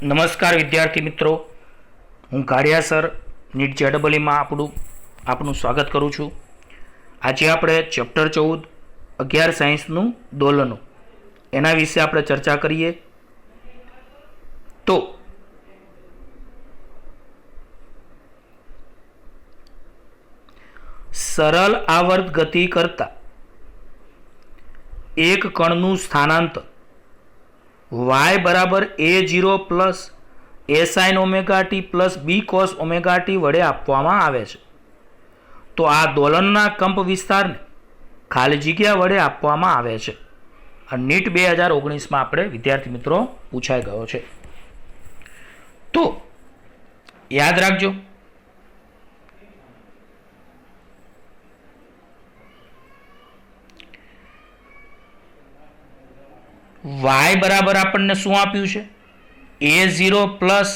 નમસ્કાર વિદ્યાર્થી મિત્રો, હું કાળિયા સર નીટ જેડબલઈમાં આપનું સ્વાગત કરું છું. આજે આપણે ચેપ્ટર 14 11 સાયન્સનું દોલનો એના વિશે આપણે ચર્ચા કરીએ. તો સરળ આવર્ત ગતિ કરતા એક કણનું સ્થાનાંતર y બરાબર a0 plus a sin omega t plus b cos omega T વડે આપવામાં આવે છે. તો આ દોલનના કંપ વિસ્તારને ખાલી જગ્યા વડે આપવામાં આવે છે. આ નીટ 2019માં આપણે વિદ્યાર્થી મિત્રો પૂછાઈ ગયો છે. તો યાદ રાખજો, y બરાબર આપણને શું આપ્યું છે? a0 plus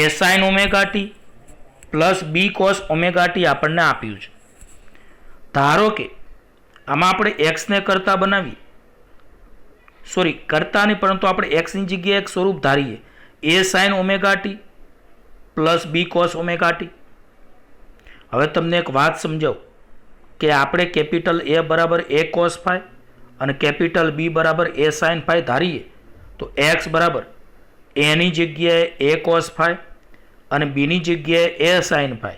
a sin omega t plus b cos omega T આપણને આપ્યું છે. ધારો કે આમાં આપણે x ને કરતા બનાવીએ, કરતા નહીં પરંતુ આપણે x ની જગ્યાએ એક સ્વરૂપ ધારીએ, a sin omega t plus b cos omega T. હવે તમને એક વાત સમજાવું કે આપણે કેપિટલ A બરાબર a cos phi અને કેપિટલ B બરાબર a sin phi ધારીએ તો x બરાબર a ની જગ્યાએ a cos phi અને b ની જગ્યાએ a sin phi.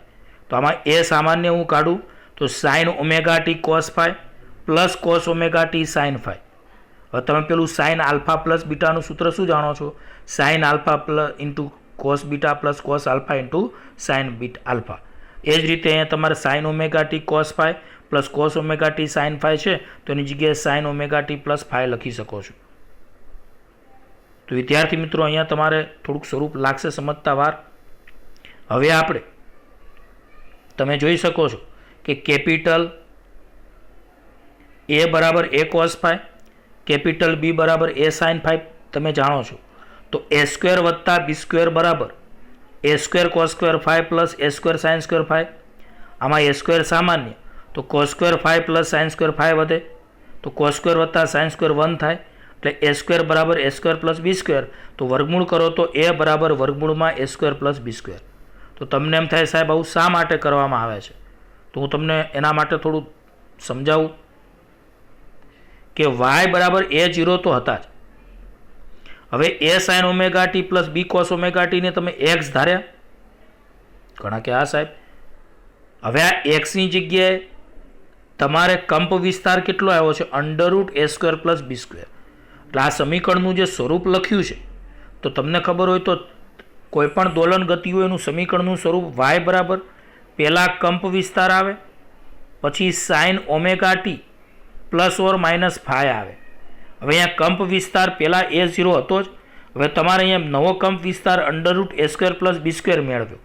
તો આમાં a સામાન્ય હું કાઢું તો sin omega t cos phi plus cos omega t sin phi. હવે તમે પેલું sin આલ્ફા પ્લસ બીટાનું સૂત્ર શું જાણો છો? sin alpha plus into cos beta plus cos alpha into sin beta alpha. એ જ રીતે અહીંયા તમારે sin omega t cos phi plus cos omega t sin phi છે તો એની જગ્યાએ sin omega t plus phi લખી શકો છો. તો વિદ્યાર્થી મિત્રો, અહીંયા તમારે થોડુંક સ્વરૂપ લાગશે સમજતા વાર. હવે આપણે તમે જોઈ શકો છો કે કેપિટલ A બરાબર a cos phi, capital B બરાબર a sin phi તમે જાણો છો. તો a સ્ક્વેર વત્તા b સ્ક્વેર બરાબર a square cos square phi plus a square sin square phi. આમાં a સ્ક્વેર સામાન્ય તો cos square phi plus sin square phi વધે તો cos સ્ક્વેર વત્તા sin સ્ક્વેર 1 થાય, એટલે a સ્ક્વેર બરાબર a square plus b square. તો વર્ગમૂળ કરો તો a બરાબર વર્ગમૂળમાં a square plus b square. તો તમને એમ થાય સાહેબ આવું શા માટે કરવામાં આવે છે? તો હું તમને એના માટે થોડું સમજાવું કે y બરાબર a0 તો હતા જ. હવે a sin omega t plus b cos omega T ને તમે x ધાર્યા. ઘણા કે હા સાહેબ, હવે આ x ની જગ્યાએ તમારે કંપ વિસ્તાર કેટલો આવ્યો છે? Under root a square plus b square. એટલે આ સમીકરણનું જે સ્વરૂપ લખ્યું છે તો તમને ખબર હોય તો કોઈ પણ દોલન ગતિ હોય એનું સમીકરણનું સ્વરૂપ y બરાબર પહેલા કંપ વિસ્તાર આવે, પછી sin omega t plus or minus phi આવે. હવે અહીંયા કંપ વિસ્તાર પહેલા a0 હતો જ. હવે તમારે અહીંયા નવો કંપ વિસ્તાર under root a square plus b square મેળવ્યો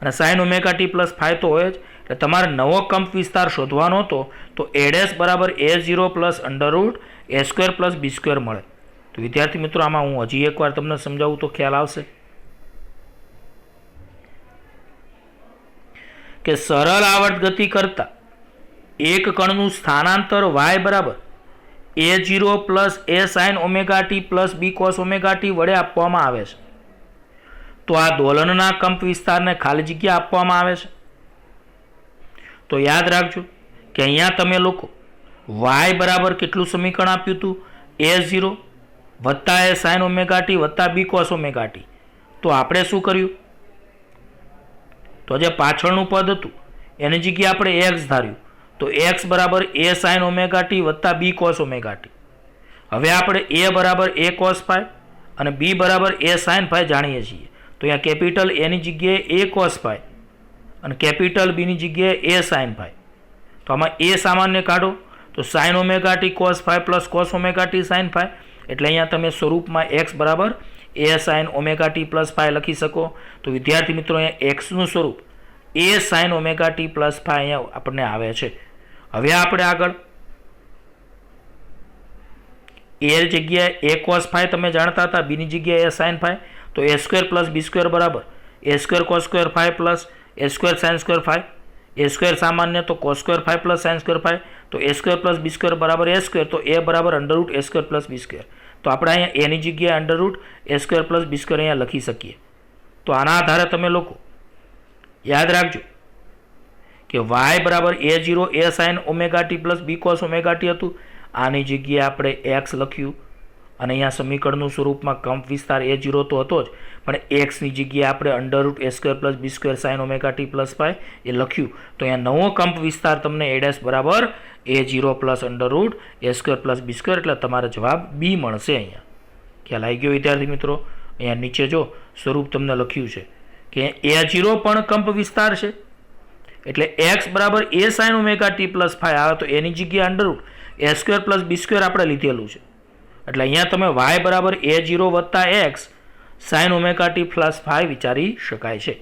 અને sin omega t plus phi તો હોય જ. એટલે તમારે નવો કંપ વિસ્તાર શોધવાનો હતો તો a ડેશ બરાબર a0 plus under root a square plus b square મળે. તો વિદ્યાર્થી મિત્રો, આમાં હું હજી એકવાર તમને સમજાવું તો ખ્યાલ આવશે કે સરળ આવર્ત ગતિ કરતા એક કણનું સ્થાનાંતર y બરાબર a0 plus a sin omega t plus b cos omega T વડે આપવામાં આવે છે. તો આ દોલનના કંપ વિસ્તારને ખાલી જગ્યા આપવામાં આવે છે. તો યાદ રાખજો કે અહીંયા તમે લોકો y બરાબર કેટલું સમીકરણ આપ્યું હતું? a0 વત્તા a sin ઓમેગા ટી વત્તા b cos ઓમેગા ટી. તો આપણે શું કર્યું? તો જે પાછળનું પદ હતું એની જગ્યાએ આપણે x ધાર્યું. તો x બરાબર a sin ઓમેગા ટી વત્તા b cos ઓમેગા ટી. હવે આપણે a બરાબર a cos phi અને b બરાબર a sin phi જાણીએ છીએ. તો અહીંયા કેપિટલ a ની જગ્યાએ a cos phi અને કેપિટલ b ની જગ્યાએ a sin phi. તો આમાં a સામાન્ય કાઢો તો sin omega t cos phi plus cos omega t sin phi. એટલે અહીંયા તમે સ્વરૂપમાં x બરાબર a sin omega t plus phi લખી શકો. તો વિદ્યાર્થી મિત્રો, અહીંયા x નું સ્વરૂપ a sin omega t plus phi અહીંયા આપણને આવે છે. હવે આપણે આગળ a જગ્યાએ a cos phi તમે જાણતા હતા, b ની જગ્યાએ a sin phi. તો a square plus b square બરાબર a square cos square phi plus a square sin square phi. a square સામાન્ય તો cos square phi plus sin square phi. તો a square plus b square બરાબર a square. તો a બરાબર under root a square plus b square. તો તો આપણે અહીંયા એની જગ્યાએ under root a square plus b square અહીંયા લખી શકીએ. તો આના આધારે તમે લોકો યાદ રાખજો કે વાય બરાબર a0 a sine omega t plus b cos omega t હતું. આની જગ્યાએ આપણે એક્સ લખ્યું અને અહીંયા સમીકરણનું સ્વરૂપમાં કંપ વિસ્તાર a0 તો હતો જ, પણ એક્સની જગ્યાએ આપણે under root a square plus b square sine omega t plus pi a લખ્યું. તો અહીંયા નવો કંપ વિસ્તાર તમને a ડેશ બરાબર a0 plus under root a square plus b square, એટલે તમારો જવાબ બી મળશે. અહીંયા ખ્યાલ આવી ગયો વિદ્યાર્થી મિત્રો? અહીંયા નીચે જો સ્વરૂપ તમને લખ્યું છે કે a0 પણ કંપ વિસ્તાર છે, એટલે એક્સ બરાબર a sine omega t plus phi આવે તો એની જગ્યાએ under root a square plus b square આપણે લીધેલું છે. એટલે અહીંયા તમે વાય બરાબર a0 વત્તા x sine omega t plus phi વિચારી શકાય છે.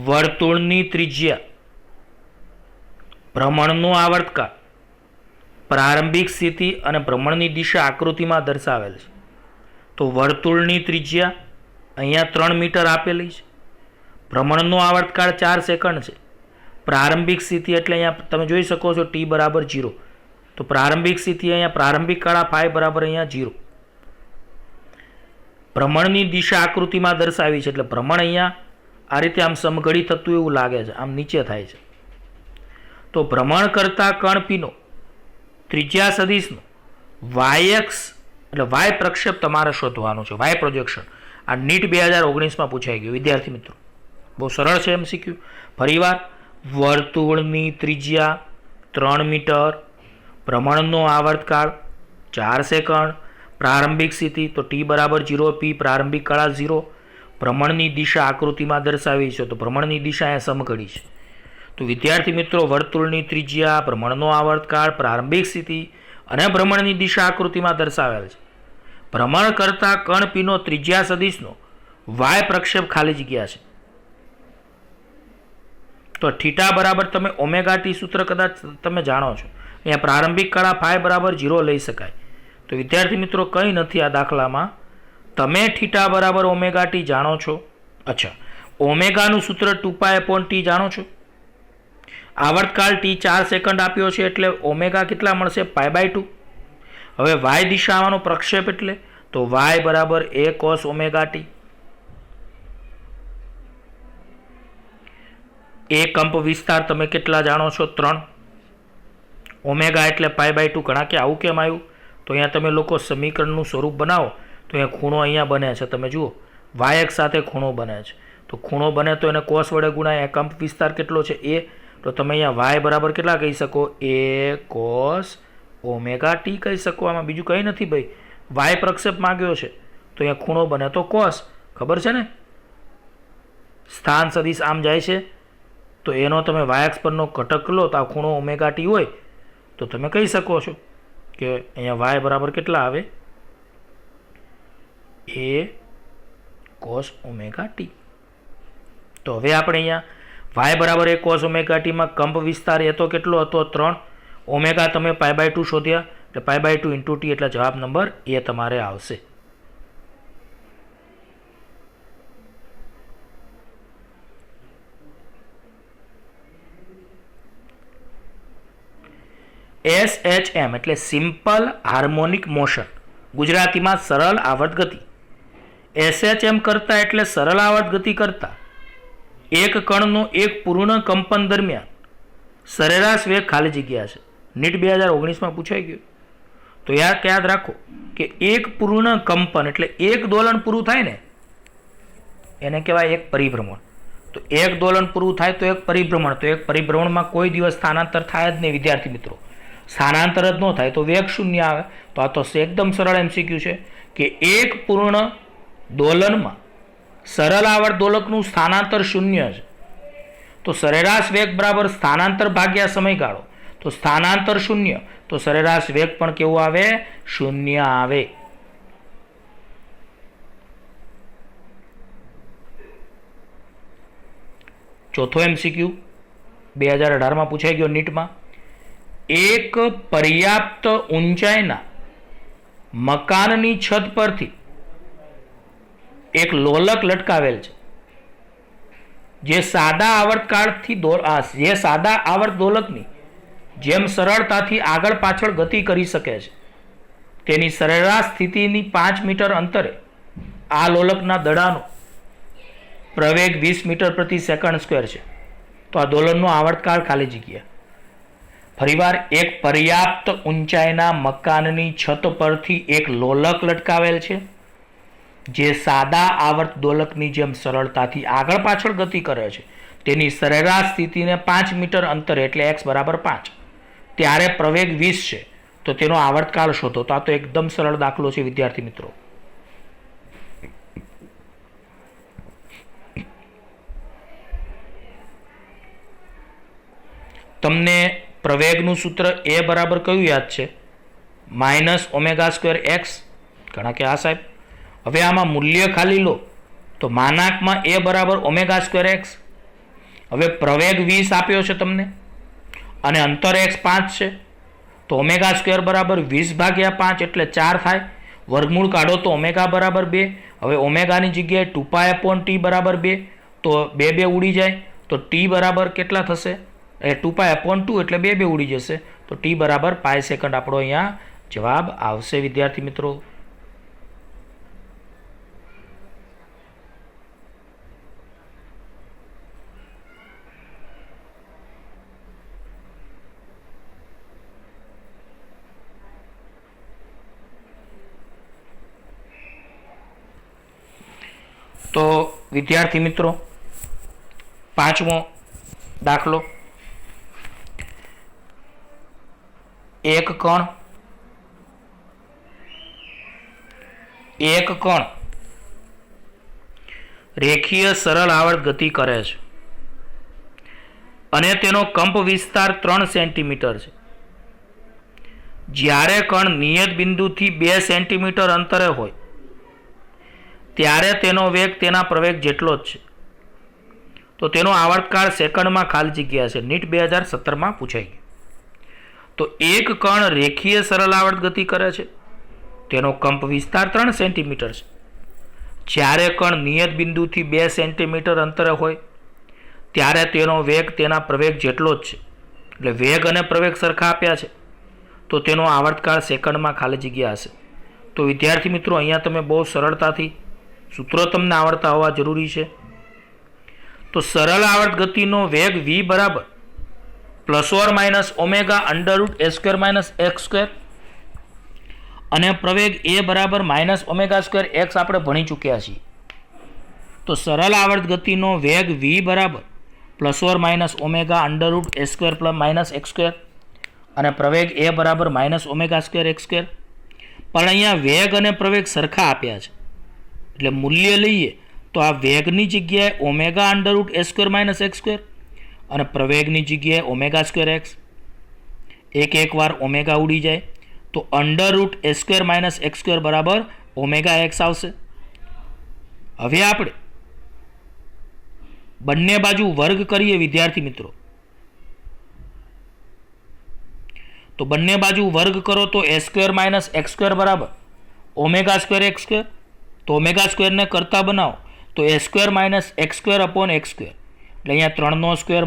વર્તુળની ત્રિજ્યા, ભ્રમણનો આવર્તકાળ, પ્રારંભિક સ્થિતિ અને ભ્રમણની દિશા આકૃતિમાં દર્શાવેલ છે. તો વર્તુળની ત્રિજ્યા અહીંયા 3 મીટર આપેલી છે, ભ્રમણનો આવર્તકાળ 4 સેકન્ડ છે, પ્રારંભિક સ્થિતિ એટલે અહીંયા તમે જોઈ શકો છો t બરાબર 0. તો પ્રારંભિક સ્થિતિ અહીંયા પ્રારંભિક કાળા ફાઈ બરાબર અહીંયા 0. ભ્રમણની દિશા આકૃતિમાં દર્શાવી છે, એટલે ભ્રમણ અહીંયા આ રીતે આમ સમઘડી થતું એવું લાગે છે, આમ નીચે થાય છે. તો ભ્રમણ કરતા કણ પીનો ત્રિજ્યા સદિશનો વાયએક્સ એટલે વાય પ્રક્ષેપ તમારે શોધવાનો છે, વાય પ્રોજેક્શન. આ નીટ 2019માં પૂછાઈ ગયું વિદ્યાર્થી મિત્રો, બહુ સરળ છે MCQ. ફરીવાર, વર્તુળની ત્રિજ્યા 3 મીટર, ભ્રમણનો આવર્તકાળ 4 સેકન્ડ, પ્રારંભિક સ્થિતિ તો t બરાબર 0 p પ્રારંભિક કાળા 0, ભ્રમણની દિશા આકૃતિમાં દર્શાવી છે, તો ભ્રમણની દિશા અહીંયા સમઘડી છે. તો વિદ્યાર્થી મિત્રો, વર્તુળની ત્રિજ્યા, ભ્રમણનો આવર્તકાળ, પ્રારંભિક સ્થિતિ અને ભ્રમણની દિશા આકૃતિમાં દર્શાવેલ છે. ભ્રમણ કરતા કણ પીનો ત્રિજ્યા સદિશનો વાય પ્રક્ષેપ ખાલી જગ્યા છે. તો થીટા બરાબર તમે ઓમેગા ટી સૂત્ર કદાચ તમે જાણો છો. અહીંયા પ્રારંભિક કાળા ફાઈ બરાબર 0 લઈ શકાય. તો વિદ્યાર્થી મિત્રો, કંઈ નથી આ દાખલામાં. તમે થીટા બરાબર ઓમેગા ટી જાણો છો. અચ્છા, ઓમેગાનું સૂત્ર 2π/t જાણો છો. આવર્તકાળ t 4 સેકન્ડ આપ્યો છે, એટલે ઓમેગા કેટલા મળશે? π/2. હવે વાય દિશામાંનો પ્રક્ષેપ એટલે તો વાય બરાબર a cos ઓમેગા ટી. એ કંપ વિસ્તાર તમે કેટલા જાણો છો? 3. ઓમેગા એટલે π/2. ઘણા કે આવું કેમ આવ્યું? તો અહીંયા તમે લોકો સમીકરણનું સ્વરૂપ બનાવો તો અહીંયા ખૂણો અહીંયા બને છે, તમે જુઓ વાયએક્સ સાથે ખૂણો બને છે. તો ખૂણો બને તો એને કોસ વડે ગુણાય. કંપ વિસ્તાર કેટલો છે? a. તો તમે અહીંયા વાય બરાબર કેટલા કહી શકો? a cos ઓમેગા ટી કહી શકો. આમાં બીજું કંઈ નથી ભાઈ, વાય પ્રક્ષેપ માંગ્યો છે તો અહીંયા ખૂણો બને તો કોસ. ખબર છે ને? સ્થાન સદિશ આમ જાય છે તો એનો તમે વાયએક્સ પરનો ઘટક લો તો આ ખૂણો ઓમેગા ટી હોય તો તમે કહી શકો છો કે અહીંયા વાય બરાબર કેટલા આવે? a cos omega T. તો હવે આપણે અહીંયા વાય બરાબર a cos ઓમેગા ટીમાં કંપ વિસ્તાર એ તો કેટલો હતો? 3. ઓમેગા તમે π/2 શોધ્યા, એટલે π/2 × t, એટલે જવાબ નંબર એ તમારે આવશે. SHM એટલે સિમ્પલ હાર્મોનિક મોશન, ગુજરાતીમાં સરળ આવર્ત ગતિ. SHM કરતા એટલે સરળ આવર્ત ગતિ કરતા એક કણનો એક પૂર્ણ કંપન દરમિયાન સરેરાશ વેગ ખાલી જગ્યા છે. નીટ 2019માં પૂછાઈ ગયું. તો યાદ રાખો કે એક પૂર્ણ કંપન એટલે એક દોલન પૂરું થાય ને એને કહેવાય એક પરિભ્રમણ. તો એક દોલન પૂરું થાય તો એક પરિભ્રમણ. તો એક પરિભ્રમણમાં કોઈ દિવસ સ્થાનાંતર થાય જ નહીં વિદ્યાર્થી મિત્રો. સ્થાનાંતર જ ન થાય તો વેગ શૂન્ય આવે. તો આ તો એકદમ સરળ MCQ છે કે એક પૂર્ણ દોલનમાં સરળ આવર્ત દોલકનું સ્થાનાંતર શૂન્ય છે. તો સરેરાશ વેગ બરાબર સ્થાનાંતર ભાગ્યા સમયગાળો. તો સ્થાનાંતર શૂન્ય તો સરેરાશ વેગ પણ કેવું આવે? શૂન્ય આવે. ચોથો MCQ 2018માં પૂછાઈ ગયો નીટમાં. એક પર્યાપ્ત ઊંચાઈના મકાનની છત પરથી એક લોલક લટકાવેલ છે જે સાદા આવર્ત દોલકની જેમ સરળતાથી આગળ પાછળ ગતિ કરી શકે છે તેની સરેરાશ સ્થિતિની 5 મીટર અંતરે આ લોલકના દડાનો પ્રવેગ 20 મીટર પ્રતિ સેકન્ડ સ્ક્વેર છે. તો આ દોલનનો આવર્તકાળ ખાલી જગ્યા. ફરીવાર, એક પર્યાપ્ત ઊંચાઈના મકાનની છત પરથી એક લોલક લટકાવેલ છે જે સાદા આવર્ત દોલકની જેમ સરળતાથી આગળ પાછળ ગતિ કરે છે તેની સરેરાશ સ્થિતિને 5 મીટર અંતરે એટલે x બરાબર 5 ત્યારે પ્રવેગ 20 છે. તો તેનો આવર્તકાળ શોધો. તો આ તો એકદમ સરળ દાખલો છે વિદ્યાર્થી મિત્રો. તમને પ્રવેગનું સૂત્ર એ બરાબર કયું યાદ છે? -ω²x. ઘણા કે આ સાહેબ હવે આમાં મૂલ્ય ખાલી લો તો માનાંકમાં a બરાબર ω²x. હવે પ્રવેગ 20 આપ્યો છે તમને અને અંતર x 5 છે તો ω² બરાબર 20/5 એટલે 4 થાય. વર્ગમૂળ કાઢો તો ω બરાબર 2. હવે ઓમેગાની જગ્યાએ 2π/t બરાબર 2 તો 2 ઉડી જાય તો t બરાબર કેટલા થશે? 2π/2 એટલે 2 ઉડી જશે તો t બરાબર π સેકન્ડ આપણો અહીંયા જવાબ આવશે વિદ્યાર્થી મિત્રો. તો વિદ્યાર્થી મિત્રો, પાંચમો દાખલો. એક કણ રેખીય સરળ આવર્ત ગતિ કરે છે અને તેનો કંપ વિસ્તાર 3 સેન્ટીમીટર છે. જ્યારે કણ નિયત બિંદુથી 2 સેન્ટીમીટર અંતરે હોય ત્યારે તેનો વેગ તેના પ્રવેગ જેટલો જ છે. તો તેનો આવર્તકાળ સેકન્ડમાં ખાલી જગ્યા છે. નીટ 2017માં પૂછાઈ ગયું. તો એક કણ રેખીય સરળ આવર્ત ગતિ કરે છે, તેનો કંપ વિસ્તાર 3 સેન્ટીમીટર છે. જ્યારે કણ નિયત બિંદુથી 2 સેન્ટીમીટર અંતરે હોય ત્યારે તેનો વેગ તેના પ્રવેગ જેટલો જ છે. એટલે વેગ અને પ્રવેગ સરખા આપ્યા છે તો તેનો આવર્તકાળ સેકન્ડમાં ખાલી જગ્યા હશે. તો વિદ્યાર્થી મિત્રો, અહીંયા તમે બહુ સરળતાથી સૂત્રો તમને આવડતા હોવા જરૂરી છે. તો સરળ આવર્ત ગતિનો વેગ v બરાબર ± √a² - x² અને પ્રવેગ a બરાબર -ω²x આપણે ભણી ચૂક્યા છીએ. તો સરળ આવર્ત ગતિનો વેગ v બરાબર ± √a² - x² અને પ્રવેગ a બરાબર -ω²x². પણ અહીંયા વેગ અને પ્રવેગ સરખા આપ્યા છે એટલે મૂલ્ય લઈએ તો આ વેગની જગ્યાએ ω√a² - x² અને પ્રવેગની જગ્યાએ ω²x. એક વાર ઓમેગા ઉડી જાય તો √a² - x² બરાબર ω(x) આવશે. હવે આપણે બંને બાજુ વર્ગ કરીએ વિદ્યાર્થી મિત્રો. તો બંને બાજુ વર્ગ કરો તો a² - x² બરાબર ω²x². તો ω² ને કરતા બનાવો તો a² - x²/x². એટલે અહીંયા 3² - 2²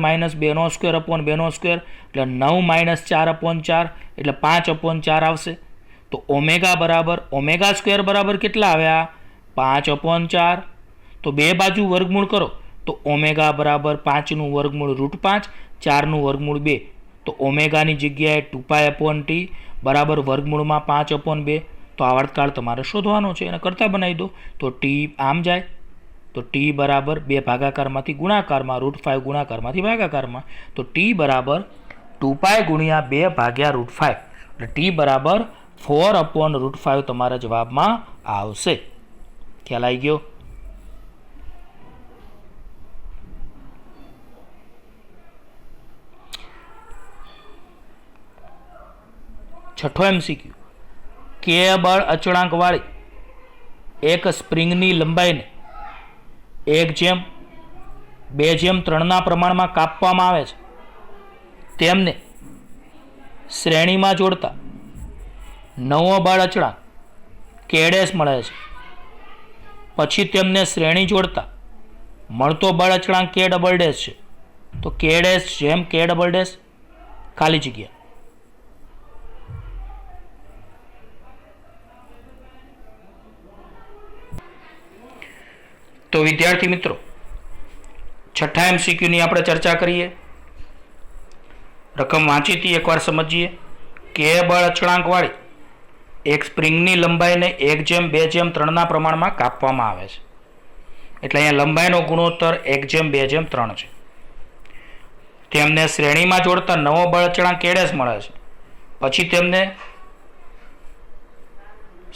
એટલે 9 - 4/4 એટલે 5/4 આવશે. તો ઓમેગા બરાબર ω² બરાબર કેટલા આવ્યા? 5/4. તો બે બાજુ વર્ગમૂળ કરો તો ઓમેગા બરાબર 5નું વર્ગમૂળ √5, 4નું વર્ગમૂળ 2. તો ઓમેગાની જગ્યાએ 2π/t બરાબર વર્ગમૂળમાં 5/2. તો આવર્તકાળ તમારે શોધવાનો છે અને કરતા બનાવી દો તો t આમ જાય તો t બરાબર 2 ભાગાકારમાંથી ગુણાકારમાં √5 ગુણાકારમાંથી ભાગાકારમાં. તો t બરાબર 2π × 2 ભાગ્યા √5 એટલે t બરાબર 4/√5 તમારા જવાબમાં આવશે. ખ્યાલ આવી ગયો? છઠ્ઠો MCQ. કે બળ અચળાંક વાળી એક સ્પ્રિંગની લંબાઈને 1/2/3 પ્રમાણમાં કાપવામાં આવે છે. તેમને શ્રેણીમાં જોડતા નવો બળ અચળાંક k' મળે છે. પછી તેમને શ્રેણી જોડતા મળતો બળ અચળાંક કે ડબલ ડેશ છે. તો કે ડેશ જેમ કે ડબલ ડેશ ખાલી જગ્યા. તો વિદ્યાર્થી મિત્રો, છઠ્ઠા MCQ ની આપણે ચર્ચા કરીએ. રકમ વાંચી હતી એકવાર સમજીએ. કે બળ અચળાંક વાળી એક સ્પ્રિંગની લંબાઈને 1:2:3 પ્રમાણમાં કાપવામાં આવે છે. એટલે અહીંયા લંબાઈનો ગુણોત્તર 1:2:3 છે. તેમને શ્રેણીમાં જોડતા નવો બળ અચળાંક કે ડેશ મળે છે. પછી તેમને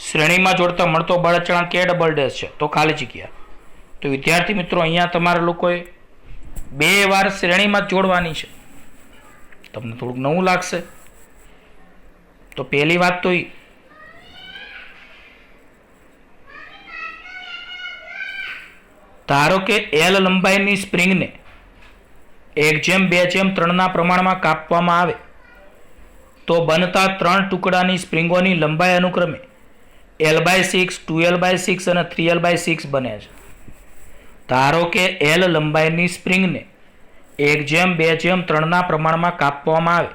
શ્રેણીમાં જોડતા મળતો બળ અચળાંક કે ડબલ ડેશ છે. તો ખાલી જગ્યા. તો વિદ્યાર્થી મિત્રો, અહીંયા તમારા લોકોએ 2 વાર શ્રેણીમાં જોડવાની છે. તમને થોડુંક નવું લાગશે. તો પહેલી વાત તો ધારો કે L લંબાઈની સ્પ્રિંગને 1:2:3 પ્રમાણમાં કાપવામાં આવે તો બનતા 3 ટુકડાની સ્પ્રિંગોની લંબાઈ અનુક્રમે L/6, 2L/6 અને 3L/6 બને છે. ધારો કે L લંબાઈની સ્પ્રિંગને 1:2:3 પ્રમાણમાં કાપવામાં આવે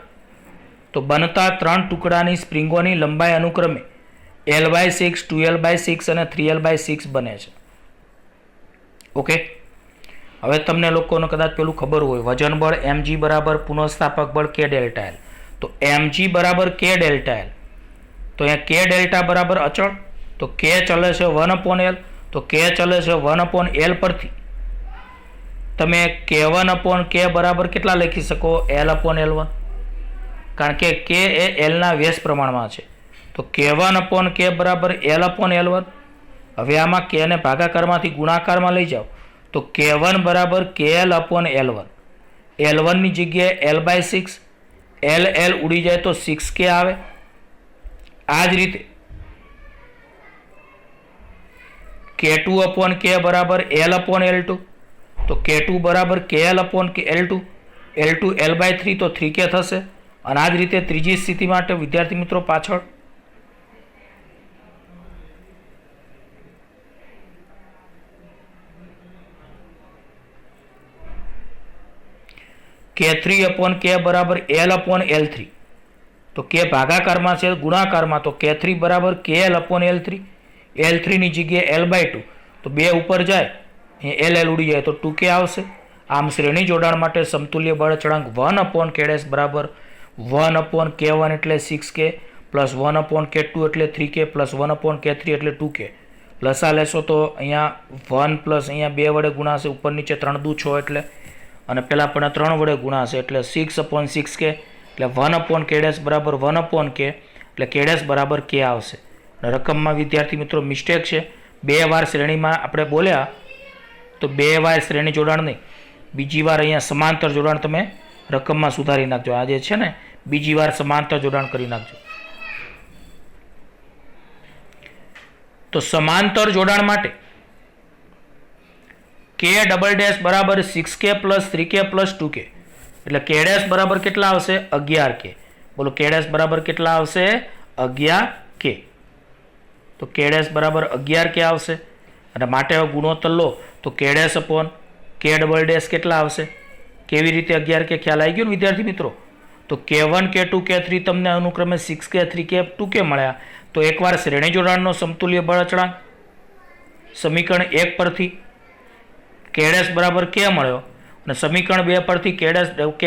તો બનતા 3 ટુકડાની સ્પ્રિંગોની લંબાઈ અનુક્રમે L/6, 2L/6 અને 3L/6 બને છે. ઓકે, હવે તમને લોકોને કદાચ પેલું ખબર હોય, વજન બળ mg બરાબર પુનઃસ્થાપક બળ k ડેલ્ટા L. તો mg બરાબર k ડેલ્ટા L. તો અહીંયા k ડેલ્ટા બરાબર અચળ, તો k ચલે છે 1/L. તો k ચલે છે 1/L પરથી તમે k1/k બરાબર કેટલા લખી શકો? L/L1. કારણ કે k એ L ના વ્યસ્ત પ્રમાણમાં છે. તો k1/k બરાબર L/L1. હવે આમાં k ને ભાગાકારમાંથી ગુણાકારમાં લઈ જાઓ તો k1 બરાબર KL/L1. L1 ની જગ્યાએ L/6, L ઉડી જાય તો 6k આવે. આ જ રીતે k2/k બરાબર L/L2. તો k2 બરાબર KL/L2. L2 L/3 તો 3k થશે. અને આ જ રીતે ત્રીજી સ્થિતિ માટે વિદ્યાર્થી મિત્રો પાછળ k3/k બરાબર L/L3. તો k ભાગાકારમાં છે ગુણાકારમાં, તો k3 બરાબર KL/L3. L3 ની જગ્યાએ L/2. તો 2 ઉપર જાય, L ઉડી જાય તો 2k આવશે. આમ શ્રેણી જોડાણ માટે સમતુલ્ય બળ અચળાંક 1/k બરાબર 1/k1 એટલે 6k પ્લસ 1/k2 એટલે 3k પ્લસ 1/k3 એટલે 2k. લસા લેશો તો અહીંયા 1 પ્લસ અહીંયા 2 વડે ગુણાશે, ઉપર નીચે 3 દુ 6 એટલે, અને પેલા પણ 3 વડે ગુણાશે એટલે 6/6k એટલે 1/k બરાબર 1/k એટલે k બરાબર k આવશે. અને રકમમાં વિદ્યાર્થી મિત્રો મિસ્ટેક છે. 2 વાર શ્રેણીમાં આપણે બોલ્યા તો 2 વાર શ્રેણી જોડાણ નહીં, બીજી વાર અહીંયા સમાંતર જોડાણ તમે રકમમાં સુધારી નાખજો. આ જે છે ને બીજી વાર સમાંતર જોડાણ કરી નાખજો. તો સમાંતર જોડાણ માટે k ડબલ ડેશ બરાબર 6k plus 3k plus 2k એટલે k ડેશ બરાબર કેટલા આવશે? 11k. બોલો k ડેશ બરાબર કેટલા આવશે? 11k. તો k ડેશ બરાબર 11k આવશે. અને માટે હવે ગુણોત્તર લો તો k dash upon k double dash કેટલા આવશે? કેવી રીતે 11k ખ્યાલ આવી ગયો ને વિદ્યાર્થી મિત્રો? તો k1, k2, k3 તમને અનુક્રમે 6k, 3k, 2k મળ્યા. તો એકવાર શ્રેણી જોડાણનો સમતુલ્ય બળ અચળાંક સમીકરણ 1 પરથી k ડેશ બરાબર k મળ્યો, અને સમીકરણ 2 પરથી k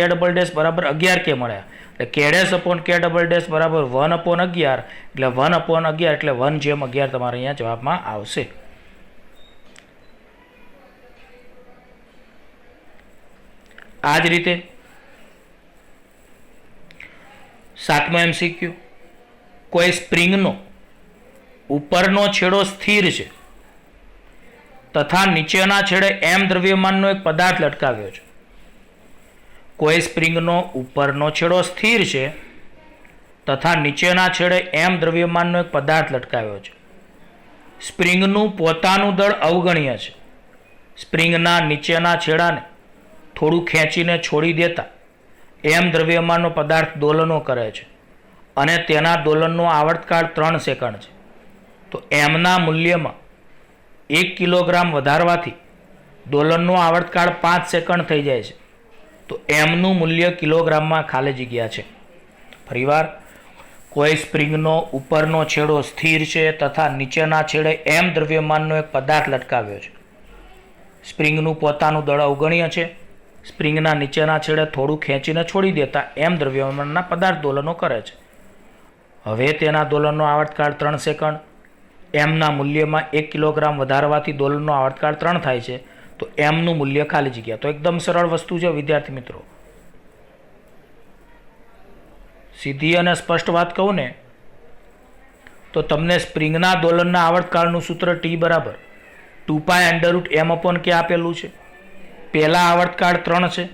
ડબલ ડેશ બરાબર 11k મળ્યા. એટલે k dash upon k double dash બરાબર 1/11 એટલે 1/11 એટલે 1/11 તમારે અહીંયા જવાબમાં આવશે. આ જ રીતે 7મો MCQ, કોઈ સ્પ્રિંગનો ઉપરનો છેડો સ્થિર છે તથા નીચેના છેડે m દ્રવ્યમાનનો એક પદાર્થ લટકાવ્યો છે. કોઈ સ્પ્રિંગનો ઉપરનો છેડો સ્થિર છે તથા નીચેના છેડે m દ્રવ્યમાનનો એક પદાર્થ લટકાવ્યો છે. સ્પ્રિંગનું પોતાનું દળ અવગણ્ય છે. સ્પ્રિંગના નીચેના છેડાને થોડું ખેંચીને છોડી દેતા m દ્રવ્યમાનનો પદાર્થ દોલનો કરે છે અને તેના દોલનનો આવર્તકાળ 3 સેકન્ડ છે. તો m ના મૂલ્યમાં 1 કિલોગ્રામ વધારવાથી દોલનનો આવર્તકાળ 5 સેકન્ડ થઈ જાય છે. તો એમનું મૂલ્ય કિલોગ્રામમાં ખાલી જગ્યા છે. ફરીવાર, કોઈ સ્પ્રિંગનો ઉપરનો છેડો સ્થિર છે તથા નીચેના છેડે એમ દ્રવ્યમાનનો એક પદાર્થ લટકાવ્યો છે. સ્પ્રિંગનું પોતાનું દળ અવગણ્ય છે. સ્પ્રિંગના નીચેના છેડે થોડું ખેંચીને છોડી દેતા એમ દ્રવ્યમાનના પદાર્થ દોલનો કરે છે. હવે તેના દોલનનો આવર્તકાળ 3 સેકન્ડ. એમના મૂલ્યમાં 1 કિલોગ્રામ વધારવાથી દોલનનો આવર્તકાળ 3 થાય છે. તો એમનું મૂલ્ય ખાલી જગ્યા. તો એકદમ સરળ વસ્તુ છે વિદ્યાર્થી મિત્રો. સીધી અને સ્પષ્ટ વાત કહું ને તો તમને સ્પ્રિંગના દોલનના આવર્તકાળનું સૂત્ર T બરાબર 2π√m/k આપેલું છે. પહેલા આવર્તકાળ 3 છે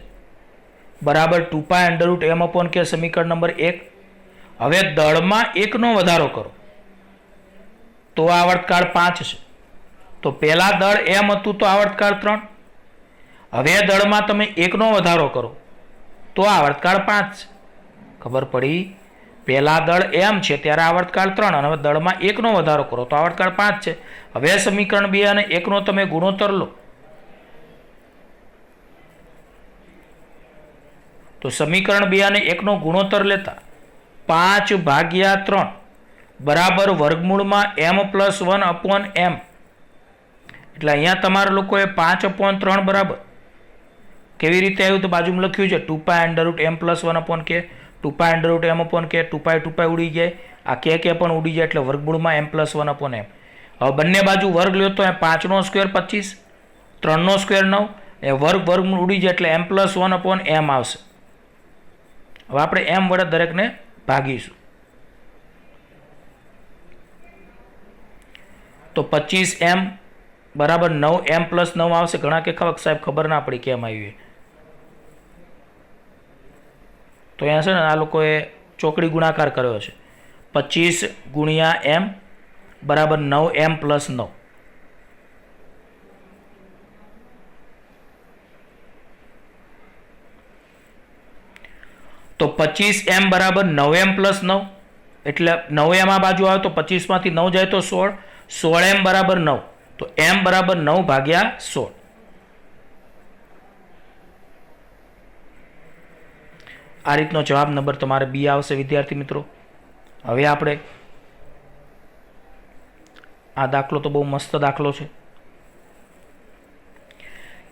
બરાબર 2π√m/k સમીકરણ નંબર 1. હવે દળમાં 1નો વધારો કરો તો આવર્તકાળ 5 છે. તો પહેલા દળ m હતું તો આવર્તકાળ 3. હવે દળમાં તમે 1નો વધારો કરો તો આવર્તકાળ 5 છે. ખબર પડી? પહેલા દળ m છે ત્યારે આવર્તકાળ 3 અને હવે દળમાં 1નો વધારો કરો તો આવર્તકાળ 5 છે. હવે સમીકરણ 2 અને 1નો તમે ગુણોત્તર લો તો સમીકરણ 2 અને 1નો ગુણોત્તર લેતા 5/3 બરાબર વર્ગમૂળમાં m+1/m. એટલે અહીંયા તમારા લોકોએ 5/3 બરાબર કેવી રીતે આવ્યું તો બાજુમાં લખ્યું છે 2π√m+1/k. 2π√m/k 2π ઉડી જાય, આ કે પણ ઉડી જાય એટલે વર્ગમૂળમાં m+1/m. હવે બંને બાજુ વર્ગ લ્યો તો 5નો સ્ક્વેર 25, 3નો સ્ક્વેર 9, એ વર્ગમૂળ ઉડી જાય એટલે m+1/m આવશે. હવે આપણે m વડે દરેકને ભાગીશું તો 25m બરાબર 9m+9 આવશે. ઘણા કે સાહેબ ખબર ના પડી કેમ આવી. તો અહીંયા છે ને આ લોકોએ ચોકડી ગુણાકાર કર્યો છે. 25 × m બરાબર 9m+9. તો 25m બરાબર 9m+9 એટલે 9m આ બાજુ આવે તો 25માંથી 9 જાય તો 16. 16m બરાબર 9 તો m બરાબર 9/16. આ રીતનો જવાબ નંબર તમારે બી આવશે વિદ્યાર્થી મિત્રો. હવે આપણે આ દાખલો તો બહુ મસ્ત દાખલો છે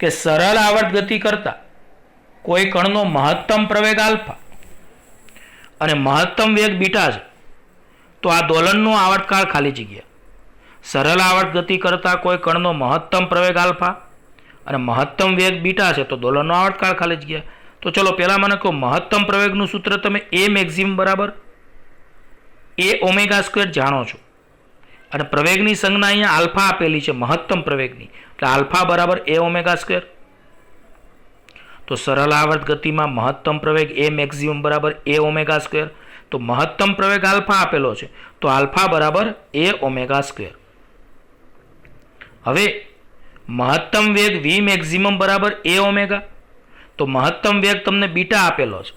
કે સરળ આવર્ત ગતિ કરતા કોઈ કણનો મહત્તમ પ્રવેગ આલ્ફા અને મહત્તમ વેગ બીટા છે તો આ દોલનનો આવર્તકાળ ખાલી જગ્યા. સરળ આવર્ત ગતિ કરતા કોઈ કણનો મહત્તમ પ્રવેગ આલ્ફા અને મહત્તમ વેગ બીટા છે તો દોલનનો આવર્તકાળ ખાલી જગ્યા. તો ચલો પહેલા મને કહો મહત્તમ પ્રવેગનું સૂત્ર તમે a મેક્સિમમ બરાબર a⍵² જાણો છો અને પ્રવેગની સંજ્ઞા અહીંયા આલ્ફા આપેલી છે મહત્તમ પ્રવેગની એટલે આલ્ફા બરાબર a⍵². તો સરળ આવર્ત ગતિમાં મહત્તમ પ્રવેગ a મેક્સિમમ બરાબર a⍵². તો મહત્તમ પ્રવેગ આલ્ફા આપેલો છે તો આલ્ફા બરાબર a⍵². હવે મહત્તમ વેગ v મેક્સિમમ બરાબર a⍵. તો મહત્તમ વેગ તમને બીટા આપેલો છે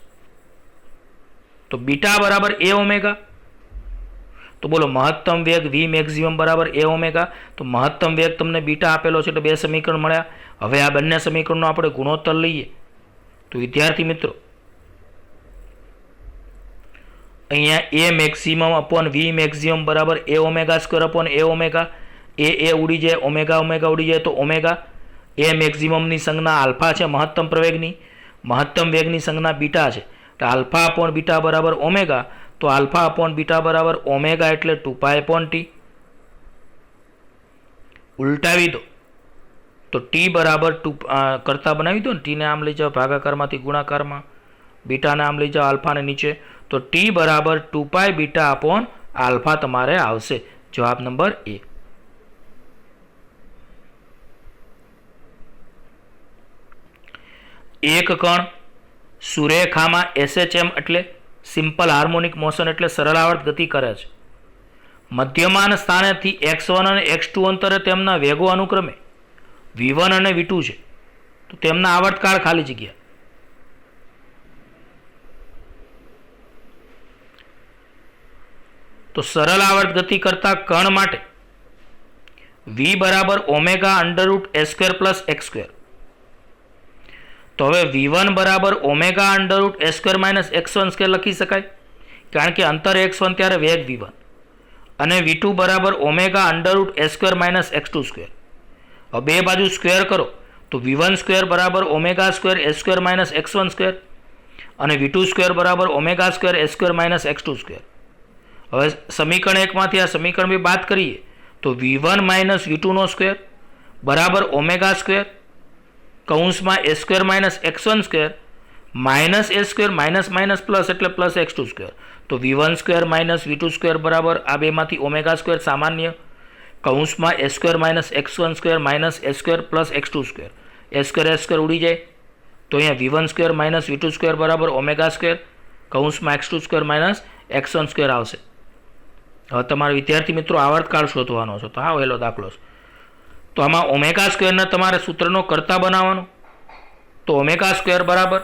તો બીટા બરાબર a⍵. તો બોલો મહત્તમ વેગ v મેક્સિમમ બરાબર a⍵. તો મહત્તમ વેગ તમને બીટા આપેલો છે એટલે બે સમીકરણ મળ્યા. હવે આ બંને સમીકરણનો આપણે ગુણોત્તર લઈએ તો વિદ્યાર્થી મિત્રો અહીંયા a maximum upon v maximum બરાબર a⍵² a ઉડી જાય, ઓમેગા ઉડી જાય તો ઓમેગા. એ મેક્સિમમની સંજ્ઞા આલ્ફા છે મહત્તમ પ્રવેગની, મહત્તમ વેગની સંજ્ઞા બીટા છે તો આલ્ફા અપોન બીટા બરાબર ઓમેગા. તો આલ્ફા અપોન બીટા બરાબર ઓમેગા એટલે 2π/t. ઉલટાવી દો તો t બરાબર 2 કરતા બનાવી દો ને, t ને આમ લઈ જાઓ ભાગાકારમાંથી ગુણાકારમાં, બીટાને આમ લઈ જાઓ આલ્ફાને નીચે તો t બરાબર 2π/β તમારે આવશે. જવાબ નંબર એ. એક કણ સુરેખામાં SHM એટલે સિમ્પલ હાર્મોનિક મોશન એટલે સરળ આવર્ત ગતિ કરે છે. મધ્યમાન સ્થાનેથી x1 અને x2 અંતરે તેમના વેગો અનુક્રમે v1 અને v2 છે તો તેમના આવર્તકાળ ખાલી જગ્યા. તો સરળ આવર્ત ગતિ કરતા કણ માટે v બરાબર ઓમેગા અંડર રૂટ એ સ્ક્વેર પ્લસ એક્સ સ્ક્વેર. તો હવે v1 બરાબર ઓમેગા અંડર રૂટ એ સ્ક્વેર માઇનસ x1 સ્ક્વેર લખી શકાય, કારણ કે અંતર x1 ત્યારે વેગ v1. અને v2 બરાબર ઓમેગા અંડર રૂટ એ સ્ક્વેર માઇનસ x2 સ્ક્વેર. હવે બે બાજુ સ્ક્વેર કરો તો v1 સ્ક્વેર બરાબર omega square a square minus x1 square અને v2 સ્ક્વેર બરાબર omega square a square minus x2 square. હવે સમીકરણ 1 માંથી આ સમીકરણ 2 બાદ કરીએ તો v1 માઇનસ v2 નો સ્ક્વેર બરાબર ઓમેગા સ્ક્વેર કૌંસમાં a square minus x1 square minus a square minus minus plus એટલે પ્લસ x2 સ્ક્વેર. તો v1 square minus v2 square બરાબર આ બેમાંથી ઓમેગા સ્ક્વેર સામાન્ય કૌંસમાં a square minus x1 square minus a square plus x2 square. A square ઉડી જાય તો અહીંયા v1 square minus v2 square બરાબર ઓમેગા સ્ક્વેર કૌંસમાં x2 square minus x1 square આવશે. હવે તમારા વિદ્યાર્થી મિત્રો આવર્તકાળ શોધવાનો છે, તો હા વહેલો દાખલો છે. તો આમાં ઓમેગા સ્ક્વેરના તમારે સૂત્રનો કરતા બનાવવાનો. તો ઓમેગા સ્ક્વેર બરાબર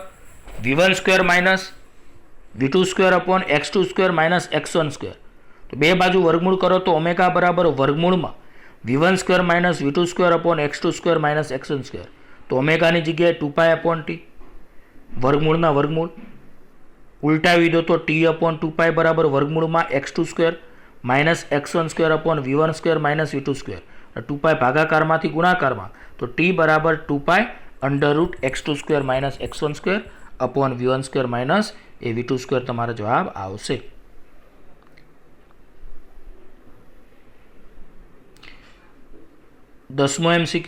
v1 square minus v2 square upon x2 square minus x1 square. તો બે બાજુ વર્ગમૂળ કરો તો ઓમેગા બરાબર વર્ગમૂળમાં v1 square minus v2 square upon x2 square minus x1 square. તો ઓમેગાની જગ્યાએ 2π અપોન t વર્ગમૂળના વર્ગમૂળ ઉલટાવી દો તો t અપોન 2π બરાબર વર્ગમૂળમાં x2 square minus x1 square upon v1 square minus v2 square. 2π ભાગાકારમાંથી ગુણાકારમાં તો t બરાબર 2π under root x2 square minus x1 square upon v1 square minus a v2 square તમારો જવાબ આવશે. 10મો MCQ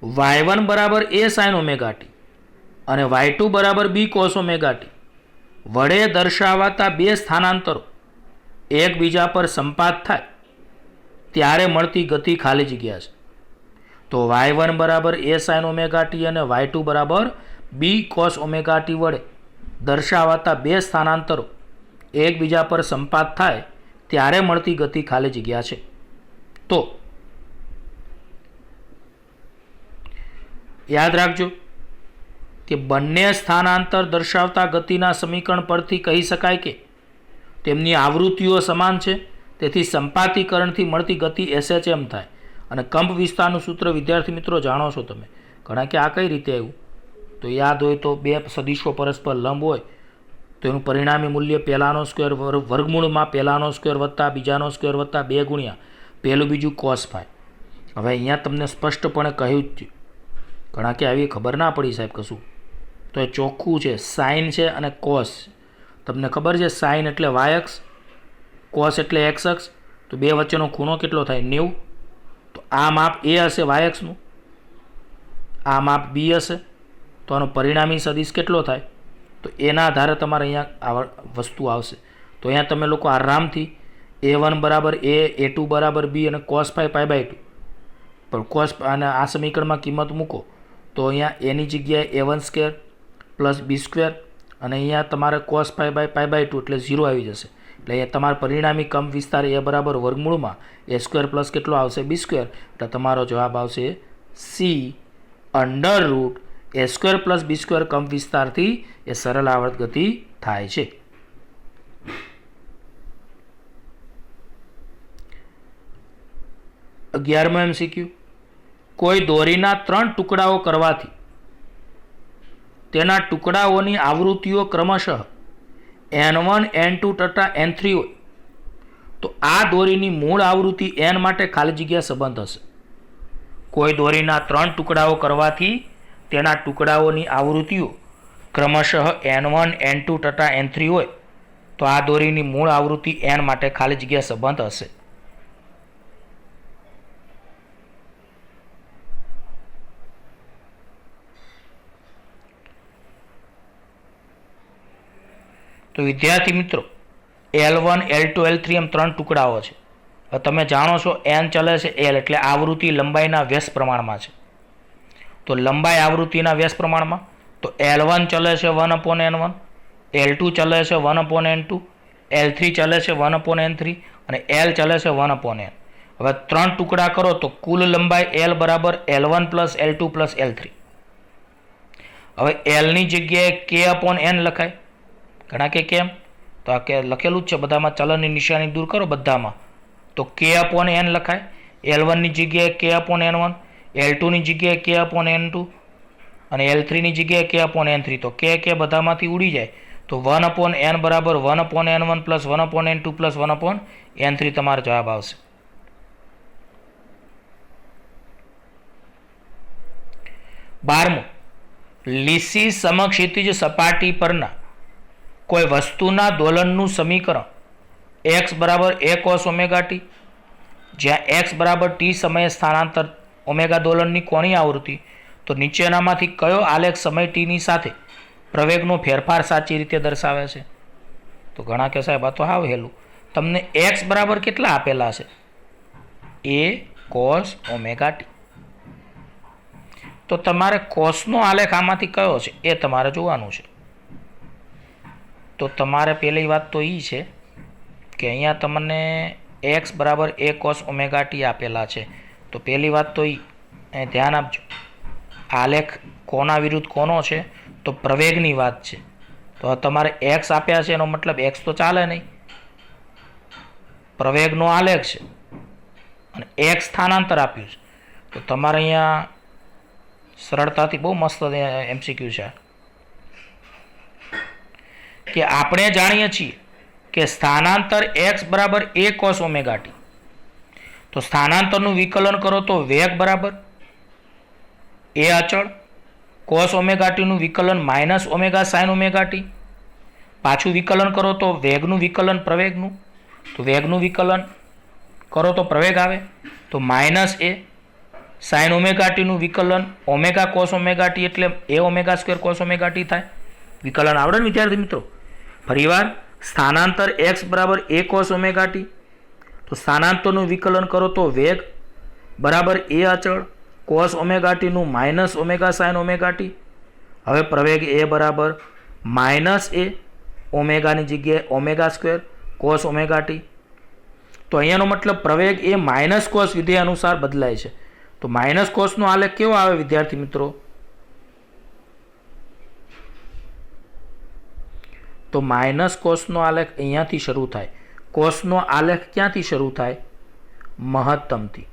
y1 બરાબર a sin ઓમેગા t અને y2 બરાબર b cos ઓમેગા t વડે દર્શાવાતા બે સ્થાનાંતરો એકબીજા પર સંપાત થાય ત્યારે મળતી ગતિ ખાલી જગ્યા છે. તો y1 બરાબર a sin ઓમેગા t અને y2 બરાબર b cos ઓમેગા t વડે દર્શાવાતા બે સ્થાનાંતરો એકબીજા પર સંપાત થાય ત્યારે મળતી ગતિ ખાલી જગ્યા છે. તો યાદ રાખજો કે બંને સ્થાનાંતર દર્શાવતા ગતિના સમીકરણ પરથી કહી શકાય કે તેમની આવૃત્તિઓ સમાન છે, તેથી સંપાતીકરણથી મળતી ગતિ SHM થાય. અને કંપ વિસ્તારનું સૂત્ર વિદ્યાર્થી મિત્રો જાણો છો તમે ઘણા કે આ કઈ રીતે આવ્યું, તો યાદ હોય તો બે સદિશો પરસ્પર લંબ હોય તો એનું પરિણામી મૂલ્ય પહેલાનો સ્ક્વેર વર્ગમૂળમાં પહેલાનો સ્ક્વેર વત્તા બીજાનો સ્ક્વેર વત્તા 2 ગુણ્યા પહેલું બીજું cos phi. હવે અહીંયા તમને સ્પષ્ટપણે કહ્યું જ છે, ઘણા કે આવી ખબર ના પડી સાહેબ કશું, તો એ ચોખ્ખું છે સાઇન છે અને cos. તમને ખબર છે સાઇન એટલે y અક્ષ, cos એટલે x અક્ષ, તો બે વચ્ચેનો ખૂણો કેટલો થાય 90. તો આ માપ a હશે y અક્ષનું, આ માપ b હશે, તો આનો પરિણામી સદિશ કેટલો થાય, તો એના આધારે તમારે અહીંયા આ વસ્તુ આવશે. તો અહીંયા તમે લોકો આરામથી a1 બરાબર a, a2 બરાબર b અને cos phi π/2 પણ cos અને આ સમીકરણમાં કિંમત મૂકો તો અહીંયા એની જગ્યાએ a1 square plus b square અને અહીંયા તમારે cos phi π/2 એટલે 0 આવી જશે. એટલે અહીંયા તમારા પરિણામી કંપ વિસ્તાર a બરાબર વર્ગમૂળમાં a સ્ક્વેર પ્લસ કેટલો આવશે b સ્ક્વેર. એટલે તમારો જવાબ આવશે c under root a square plus b square કંપ વિસ્તારથી એ સરળ આવર્ત ગતિ થાય છે. અગિયારમો MCQ કોઈ દોરીના 3 ટુકડાઓ કરવાથી તેના ટુકડાઓની આવૃત્તિઓ ક્રમશઃ n1 n2 તથા n3 હોય તો આ દોરીની મૂળ આવૃત્તિ n માટે ખાલી જગ્યા સંબંધ હશે. કોઈ દોરીના 3 ટુકડાઓ કરવાથી તેના ટુકડાઓની આવૃત્તિઓ ક્રમશઃ n1 n2 તથા n3 હોય તો આ દોરીની મૂળ આવૃત્તિ n માટે ખાલી જગ્યા સંબંધ હશે. તો વિદ્યાર્થી મિત્રો L1 L2 L3 એમ 3 ટુકડાઓ છે. હવે તમે જાણો છો n ચલે છે L એટલે આવૃત્તિ લંબાઈના વ્યસ્ત પ્રમાણમાં છે. તો લંબાઈ આવૃત્તિના વ્યસ્ત પ્રમાણમાં તો L1 ચલે છે 1/n1, L2 ચલે છે 1/n2, L3 ચલે છે 1/n3 અને L ચલે છે 1/n. હવે 3 ટુકડા કરો તો કુલ લંબાઈ L બરાબર L1 plus L2 plus L3. હવે L ની જગ્યાએ k/n લખાય. ઘણા કે કેમ, તો આ કે લખેલું જ છે બધામાં, ચલનની નિશાની દૂર કરો બધામાં, તો k/n લખાય. L1 ની જગ્યાએ k/n1, L2 ની જગ્યાએ k/n2 અને L3 ની જગ્યાએ k/n3. તો k બધામાંથી ઉડી જાય તો 1/n બરાબર 1/n1 plus 1/n2 plus 1/n3 તમારો જવાબ આવશે. 12. લીસી સમક્ષિતિજ સપાટી પરના કોઈ વસ્તુના દોલનનું સમીકરણ x બરાબર a cos ઓમેગા t, જ્યાં x બરાબર t સમયે સ્થાનાંતર ઓમેગા દોલનની કોણીય આવૃત્તિ, તો નીચેનામાંથી કયો આલેખ સમય t ની સાથે પ્રવેગનો ફેરફાર સાચી રીતે દર્શાવે છે? તો ઘણા કે સાહેબ આ તો હાવ હેલું, તમને x બરાબર કેટલા આપેલા છે? a cos omega t. તો તમારે કોસનો આલેખ આમાંથી કયો છે એ તમારે જોવાનું છે. તો તમારે પહેલી વાત તો એ છે કે અહીંયા તમને x બરાબર a cos ઓમેગા t આપેલા છે. તો પહેલી વાત તો એ ધ્યાન આપજો, આલેખ કોના વિરુદ્ધ કોનો છે? તો પ્રવેગની વાત છે. તો તમારે x આપ્યા છે એનો મતલબ x તો ચાલે નહીં, પ્રવેગનો આલેખ છે અને x સ્થાનાંતર આપ્યું છે. તો તમારે અહીંયા સરળતાથી બહુ મસ્ત MCQ છે કે આપણે જાણીએ છીએ કે સ્થાનાંતર x બરાબર a cos ઓમેગા t. તો સ્થાનાંતરનું વિકલન કરો તો વેગ બરાબર a અચળ cos ઓમેગા t નું વિકલન minus omega sin omega t. પાછું વિકલન કરો તો વેગનું વિકલન પ્રવેગનું, તો વેગનું વિકલન કરો તો પ્રવેગ આવે, તો minus a sin omega t નું વિકલન ઓમેગા cos ઓમેગા t એટલે a omega square cos omega t થાય. વિકલન આવડે ને વિદ્યાર્થી મિત્રો? ફરીવાર સ્થાનાંતર x બરાબર a cos ઓમેગા t, તો સ્થાનાંતરનું વિકલન કરો તો વેગ બરાબર a અચળ cos ઓમેગા t નું minus omega sin omega t. હવે પ્રવેગ a બરાબર માઇનસ a ઓમેગાની જગ્યાએ omega square cos omega t. તો અહીંયાનો મતલબ પ્રવેગ એ માઇનસ કોસ વિધેય અનુસાર બદલાય છે. તો માઇનસ કોસનો આલેખ કેવો આવે વિદ્યાર્થી મિત્રો? તો માઇનસ કોસનો આલેખ અહીંયાથી શરૂ થાય. કોસનો આલેખ ક્યાંથી શરૂ થાય? મહત્તમથી.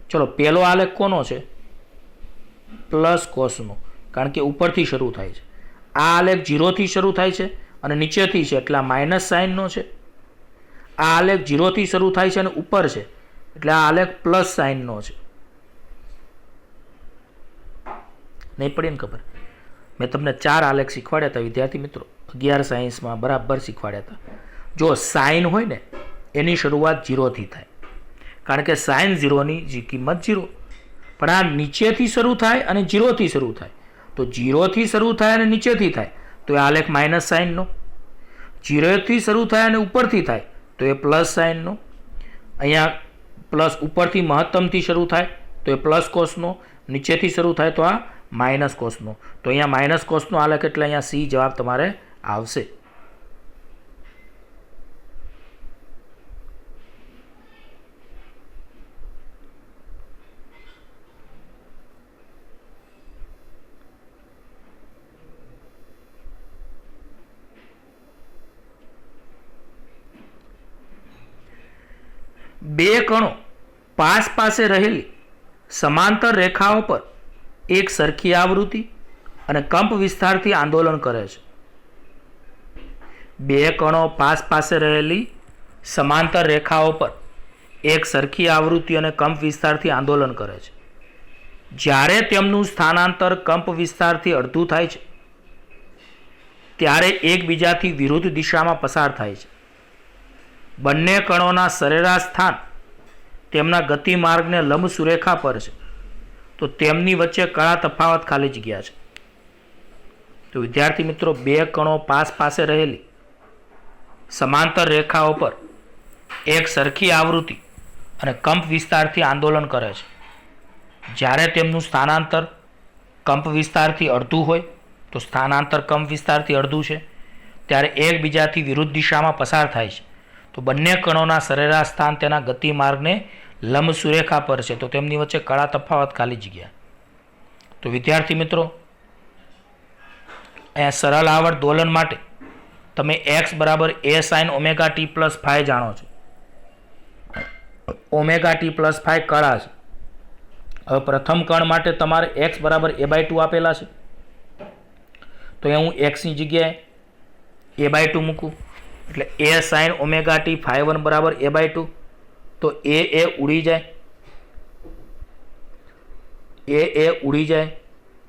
ચલો પહેલો આલેખ કોનો છે? પ્લસ કોસનો, કારણ કે ઉપરથી શરૂ થાય છે. આ આલેખ 0 થી શરૂ થાય છે અને નીચેથી છે એટલે આ માઇનસ સાઇનનો છે. આ આલેખ 0 થી શરૂ થાય છે અને ઉપર છે એટલે આ આલેખ પ્લસ સાઇનનો છે. નહીં પડી ને ખબર? મેં તમને 4 આલેખ શીખવાડ્યા હતા વિદ્યાર્થી મિત્રો, 11 સાયન્સમાં બરાબર શીખવાડ્યા હતા. જો સાઇન હોય ને એની શરૂઆત 0 થી થાય, કારણ કે સાઇન 0ની કિંમત 0. પણ આ નીચેથી શરૂ થાય અને 0 થી શરૂ થાય. તો 0 થી શરૂ થાય અને નીચેથી થાય તો એ આલેખ માઇનસ સાઇનનો. 0 થી શરૂ થાય અને ઉપરથી થાય તો એ પ્લસ સાઇનનો. અહીંયા પ્લસ ઉપરથી મહત્તમથી શરૂ થાય તો એ પ્લસ કોસનો, નીચેથી શરૂ થાય તો આ માઇનસ કોસનો. તો અહીંયા માઇનસ કોસનો આલેખ એટલે અહીંયા સી જવાબ તમારે આવશે. બે કણો પાસે રહેલી સમાંતર રેખાઓ પર એક સરખી આવૃત્તિ અને કંપ વિસ્તારથી આંદોલન કરે છે. બે કણો પાસે રહેલી સમાંતર રેખાઓ પર એક સરખી આવૃત્તિ અને કંપ વિસ્તારથી આંદોલન કરે છે. જ્યારે તેમનું સ્થાનાંતર કંપ વિસ્તારથી અડધું થાય છે ત્યારે એકબીજાથી વિરુદ્ધ દિશામાં પસાર થાય છે. બંને કણોના સરેરાશ સ્થાન તેમના ગતિમાર્ગને લંબ સુરેખા પર છે, તો તેમની વચ્ચે કયા તફાવત ખાલી જગ્યા છે? તો વિદ્યાર્થી મિત્રો, બે કણો પાસે રહેલી સમાંતર રેખાઓ પર એક સરખી આવૃત્તિ અને કંપ વિસ્તારથી આંદોલન કરે છે. જ્યારે તેમનું સ્થાનાંતર કંપ વિસ્તારથી અડધું હોય, તો સ્થાનાંતર કંપ વિસ્તારથી અડધું છે ત્યારે એકબીજાથી વિરુદ્ધ દિશામાં પસાર થાય છે. તો બંને કણોના સરેરાશ સ્થાન તેના ગતિમાર્ગને લંબ સુરેખા પર છે, તો તેમની વચ્ચે કયા તફાવત ખાલી જગ્યા? તો વિદ્યાર્થી મિત્રો, અહીંયા સરળ આવર્ત દોલન માટે તમે x બરાબર a sin omega t plus phi જાણો છો. ઓમેગા ટી પ્લસ ફાઈ કળા છે. હવે પ્રથમ કણ માટે તમારે એક્સ બરાબર a/2 આપેલા છે, તો અહીંયા હું એક્સની જગ્યાએ a/2 મૂકું એટલે a sine omega t phi 1 બરાબર a/2. તો એ ઉડી જાય, એ ઉડી જાય,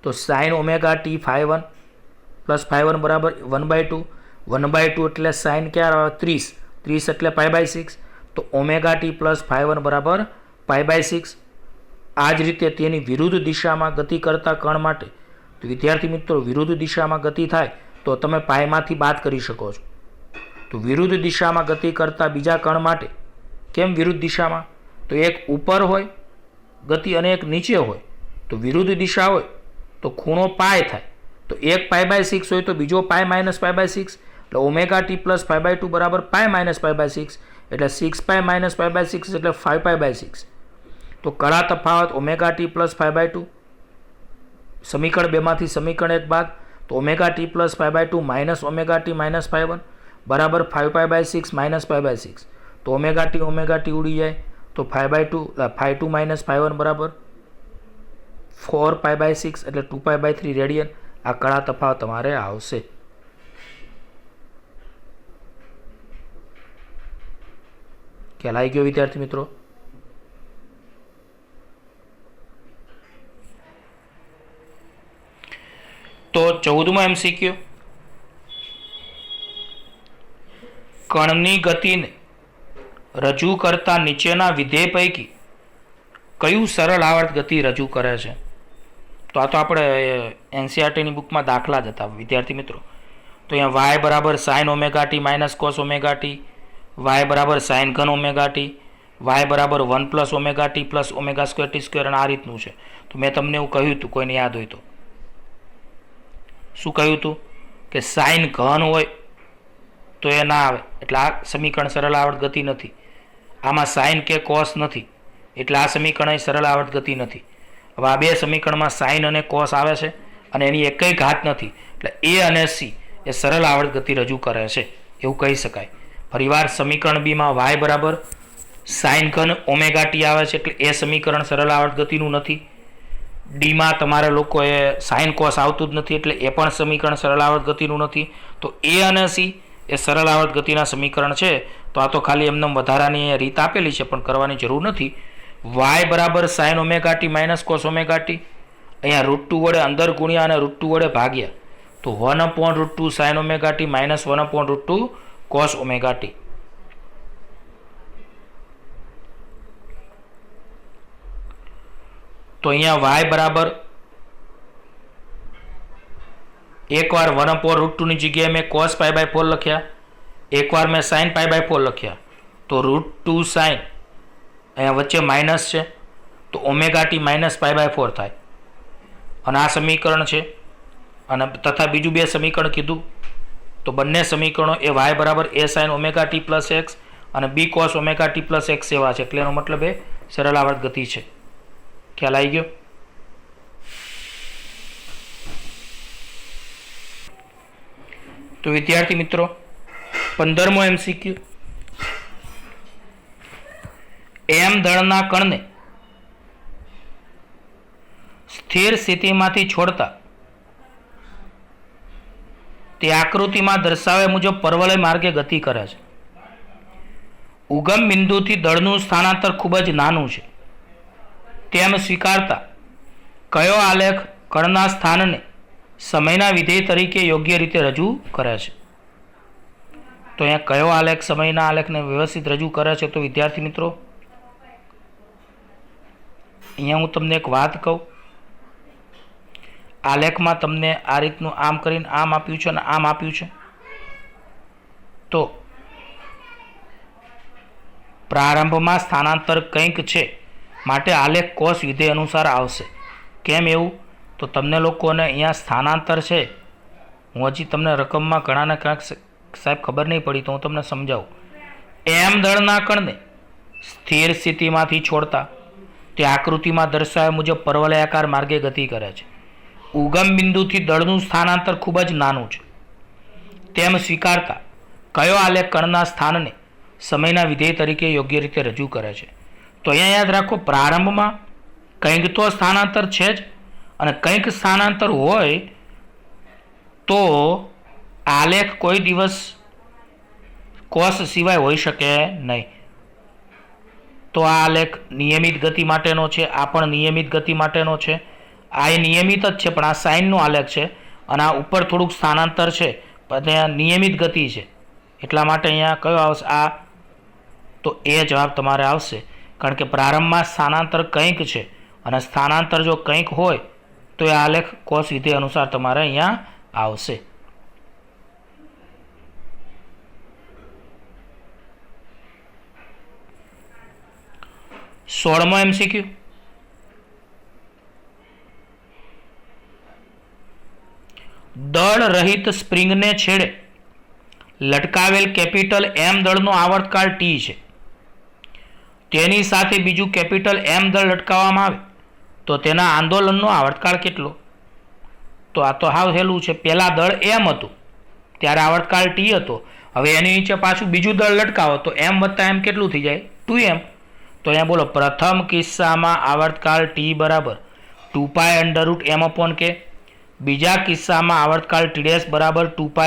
તો sine omega t phi 1 plus phi 1 બરાબર 1/2. 1/2 એટલે સાઇન ક્યારે આવે? 30. 30 એટલે π/6. તો ઓમેગા ટી પ્લસ ફાઈ 1 બરાબર π/6. આ જ રીતે તેની વિરુદ્ધ દિશામાં ગતિ કરતા કણ માટે, તો વિદ્યાર્થી મિત્રો વિરુદ્ધ દિશામાં ગતિ થાય તો તમે પાયમાંથી બાદ કરી શકો છો. તો વિરુદ્ધ દિશામાં ગતિ કરતા બીજા કણ માટે કેમ વિરુદ્ધ દિશામાં? તો એક ઉપર હોય ગતિ અને એક નીચે હોય. તો વિરુદ્ધ દિશા હોય તો ખૂણો પાય થાય, તો એક π/6 હોય તો બીજો પાય માઇનસ π/6. એટલે ઓમેગા ટી પ્લસ π/2 બરાબર પાય માઇનસ π/6. એટલે 6π માઇનસ π/6 એટલે 5π/6. તો કળા તફાવત ઓમેગા ટી પ્લસ 5/2. સમીકરણ 2 માંથી સમીકરણ 1 બાદ, તો omega t plus 5/2 minus omega t minus phi 1 બરાબર 5π/6 માઇનસ π/6. તો ઓમેગા ટી ઉડી જાય, તો ફાઈ 2 માઇનસ ફાઈ 1 બરાબર 4π/6 એટલે 2π/3 રેડિયન. આ કળા તફાવત તમારે આવશે. ખ્યાલ આવી ગયો વિદ્યાર્થી મિત્રો? તો 14મો MCQ, કણની ગતિને રજૂ કરતા નીચેના વિધેય પૈકી કયું સરળ આવર્ત ગતિ રજૂ કરે છે? તો આ તો આપણે NCERTની બુકમાં દાખલા જ હતા વિદ્યાર્થી મિત્રો. તો અહીંયા y બરાબર sign omega t minus cos omega T, y બરાબર સાઇન ઘન ઓમેગા ટી, y બરાબર 1 plus omega t plus omega square T square, અને આ રીતનું છે. તો મેં તમને એવું કહ્યું હતું, કોઈને યાદ હોય તો શું કહ્યું હતું કે સાઇન ઘન હોય તો એ ના આવે, એટલે આ સમીકરણ સરળ આવર્ત ગતિ નથી. આમાં સાઇન કે કોસ નથી, એટલે આ સમીકરણ સરળ આવર્ત ગતિ નથી. હવે આ બે સમીકરણમાં સાઇન અને કોસ આવે છે અને એની એકય ઘાત નથી, એટલે એ અને સી એ સરળ આવર્ત ગતિ રજૂ કરે છે એવું કહી શકાય. ફરીવાર સમીકરણ બીમાં y બરાબર સાઇન ઘન ઓમેગા ટી આવે છે, એટલે એ સમીકરણ સરળ આવર્ત ગતિનું નથી. ડીમાં તમારે લોકોએ સાઇન કોસ આવતું જ નથી, એટલે એ પણ સમીકરણ સરળ આવર્ત ગતિનું નથી. તો એ અને સી એ સરળ આવર્ત ગતિના સમીકરણ છે. તો આ તો ખાલી એમને વધારાની રીત આપેલી છે પણ કરવાની જરૂર નથી. y બરાબર sign omega t minus cos omega T, અહીંયા √2 વડે અંદર ગુણ્યા અને √2 વડે ભાગ્યા, તો 1/√2 sign omega t minus 1/√2 cos omega T. તો અહીંયા y બરાબર એકવાર 1/√2 ની જગ્યાએ મેં cos π/4 લખ્યા, એકવાર મેં sin π/4 લખ્યા. તો √2 sin અહીંયા વચ્ચે માઇનસ છે, તો ઓમેગા ટી માઇનસ π/4 થાય. અને આ સમીકરણ છે, અને તથા બીજું બે સમીકરણ કીધું. તો બંને સમીકરણો એ y બરાબર a sin omega t plus x અને b cos omega t plus x એવા છે, એટલે એનો મતલબ એ સરળ આવર્ત ગતિ છે. ખ્યાલ આવી ગયો? તો વિદ્યાર્થી મિત્રો 15મો MCQ, m દળના કણને સ્થિર સ્થિતિમાંથી છોડતા તે આકૃતિમાં દર્શાવ્યા મુજબ પરવલય માર્ગે ગતિ કરે છે. ઉગમ બિંદુથી દળનું સ્થાનાંતર ખૂબ જ નાનું છે તેમ સ્વીકારતા કયો આલેખ કણના સ્થાનને સમયના વિધેય તરીકે યોગ્ય રીતે રજૂ કરે છે? તો અહીંયા કયો આલેખ સમયના આલેખને વ્યવસ્થિત રજૂ કરે છે? તો વિદ્યાર્થી મિત્રો અહીંયા હું તમને એક વાત કહું. આલેખમાં તમને આ રીતનું આમ કરીને આમ આપ્યું છે અને આમ આપ્યું છે. તો પ્રારંભમાં સ્થાનાંતર કંઈક છે માટે આલેખ કોસ વિધેય અનુસાર આવશે. કેમ એવું? તો તમને લોકોને અહીંયા સ્થાનાંતર છે, હું હજી તમને રકમમાં ઘણાને ક્યાંક સાહેબ ખબર નહીં પડી તો હું તમને સમજાવું. m દળના કણને સ્થિર સ્થિતિમાંથી છોડતા તે આકૃતિમાં દર્શાવ્યા મુજબ પરવલયાકાર માર્ગે ગતિ કરે છે. ઉગમ બિંદુથી દળનું સ્થાનાંતર ખૂબ જ નાનું છે તેમ સ્વીકારતા કયો આલેખ કણના સ્થાનને સમયના વિધેય તરીકે યોગ્ય રીતે રજૂ કરે છે? તો અહીંયા યાદ રાખો, પ્રારંભમાં કંઈક તો સ્થાનાંતર છે જ, અને કંઈક સ્થાનાંતર હોય તો આલેખ કોઈ દિવસ કોસ સિવાય હોઈ શકે નહીં. તો આ આલેખ નિયમિત ગતિ માટેનો છે, આ પણ નિયમિત ગતિ માટેનો છે. આ એ નિયમિત જ છે, પણ આ સાઇનનો આલેખ છે, અને આ ઉપર થોડુંક સ્થાનાંતર છે, પણ ત્યાં નિયમિત ગતિ છે. એટલા માટે અહીંયા કયો આવશે? આ. તો એ જવાબ તમારે આવશે, કારણ કે પ્રારંભમાં સ્થાનાંતર કંઈક છે, અને સ્થાનાંતર જો કંઈક હોય તો એ આલેખ કોસ વિધેય અનુસાર તમારે અહીંયા આવશે. સોળમો MCQ. દળ રહિત સ્પ્રિંગને છેડે લટકાવેલ કેપિટલ M દળનો આવર્તકાળ T છે. તેની સાથે બીજું કેપિટલ M દળ લટકાવવામાં આવે તો તેના આંદોલનનો આવર્તકાળ કેટલો? તો આ તો હાવ સહેલું છે. પહેલા દળ M હતું ત્યારે આવર્તકાળ T હતો. હવે એની નીચે પાછું બીજું દળ લટકાવો તો M વત્તા M કેટલું થઈ જાય? 2M. તો અહીંયા બોલો, પ્રથમ કિસ્સામાં આવર્તકાળ T બરાબર 2π √M upon K. બીજા કિસ્સામાં આવર્તકાળ T' બરાબર 2π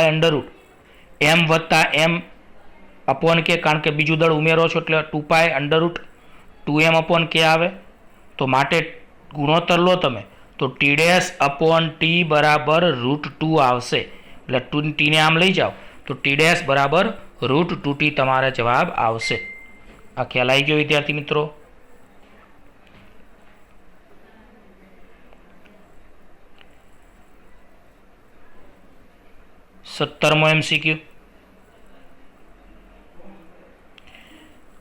√M વત્તા M upon K, કારણ કે બીજું દળ ઉમેરો છો એટલે 2π √2M upon K આવે. તો માટે ગુણોત્તર લો તમે તો T' upon T બરાબર √2 આવશે. એટલે T ને આમ લઈ જાઓ તો T' બરાબર √2T તમારે જવાબ આવશે. આ ખ્યાલ આવી ગયો વિદ્યાર્થી મિત્રો? સત્તરમો MCQ.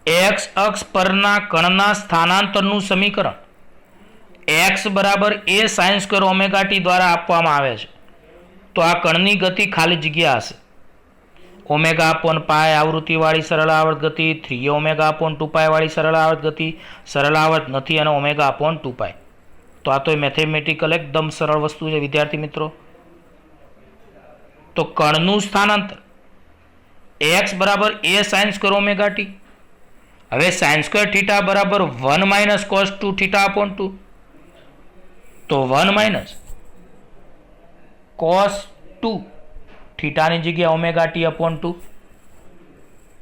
x અક્ષ પરના કણના સ્થાનાંતરનું સમીકરણ x બરાબર a sin square omega t દ્વારા આપવામાં આવે છે. તો આ કણની ગતિ ખાલી જગ્યા હશે. ઓમેગા અપોન પાય આવૃત્તિવાળી સરળ આવર્ત ગતિ, 3 ઓમેગા અપોન 2π વાળી સરળ આવર્ત ગતિ, સરળ આવર્ત નથી, અને ઓમેગા અપોન 2π. તો આ તો મેથેમેટિકલ એકદમ સરળ વસ્તુ છે વિદ્યાર્થી મિત્રો. તો કણનું સ્થાનાંતર x બરાબર a sin square omega t. હવે sin સ્ક્વેર થીટા બરાબર 1 - cos 2 થીટા અપોન 2. તો 1 - cos 2 થીટાની જગ્યાએ ઓમેગા t અપોન 2.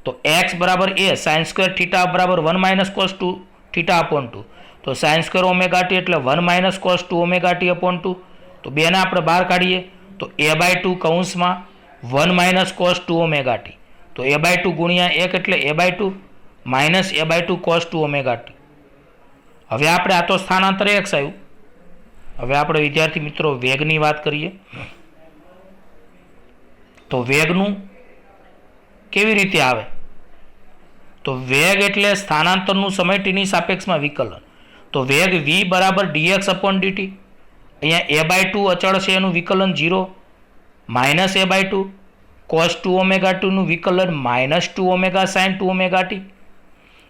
તો x બરાબર a sin સ્ક્વેર થીટા બરાબર 1 - cos 2 થીટા અપોન 2. તો sin સ્ક્વેર ઓમેગા t એટલે 1 - cos 2 ઓમેગા t અપોન 2. તો બેને આપણે બહાર કાઢીએ તો a/2 કૌંસમાં 1 - cos 2 ઓમેગા t. તો a/2 ગુણ્યા 1 એટલે a/2 minus a/2 cos 2 omega t. હવે આપણે આ તો સ્થાનાંતર x આવ્યું. હવે આપણે વિદ્યાર્થી મિત્રો વેગની વાત કરીએ. તો વેગનું કેવી રીતે આવે? તો વેગ એટલે સ્થાનાંતરનું સમય ટીની સાપેક્ષમાં વિકલન. તો વેગ v બરાબર dx upon dt. અહીંયા a/2 અચળ છે, એનું વિકલન 0, માઇનસ a/2 cos 2 ઓમેગા 2 નું વિકલન -2 ઓમેગા sin 2 ઓમેગા t.